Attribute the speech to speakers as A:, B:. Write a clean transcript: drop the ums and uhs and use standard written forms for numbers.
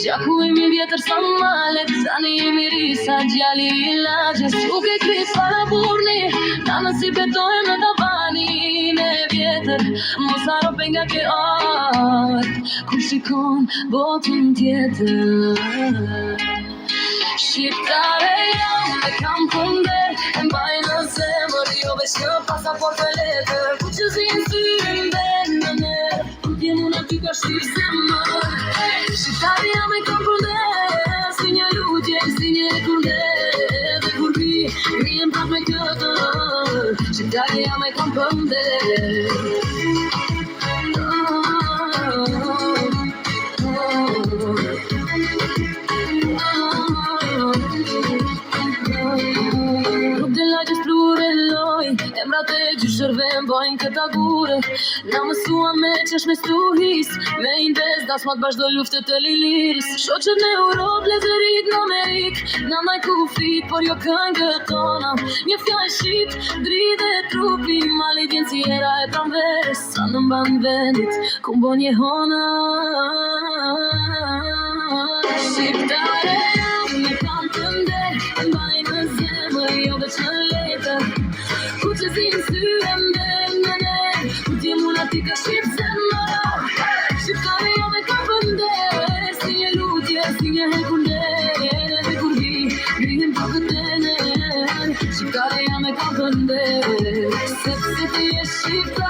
A: Gjaku imi vjetër sa malet, tani jemi risa djali I lagjes. U ke krit para burni, na si betojmë në tavanin e vjetër. Mos haro penga ke art, kur shikon botën tjetër. Shqiptare jam e kam pënder, e mbaj në zemër, jo veç në pasaport e letër. Ku që zinë syrin ben në nerë, kur t'jem unë aty ka shqip zemër. Shqiptare jam e kam pënder, si një lutje, si një kurder. Dhe kur riem prap me këtë, shqiptare jam e kam pënder. Emrat e gjyshërve mbojnë këta gure. Na mësua me qesh me stuhis, me indes das mat bashdo luftet e liliris. Shoqet në Europë, lezerit në Amerik, na maj kufit, por jo këngët tona. Një fjall shqip, dridhe trupi, mali djenë si era e pranveres. Sa në mban vendit, ku mbon një hona. Shqiptare jam, me kam të nder, e mbaj në zemër, jo veç në letër. Ku që zinë syren ben në ner, ku t'jem unë ati ka shqip zemër. Shqiptare jam e kam pënder, si një lutje, si një hekunder. Dhe kur grihim po këtener, shqiptare jam e kam pënder. Sepse ti je shqiptare.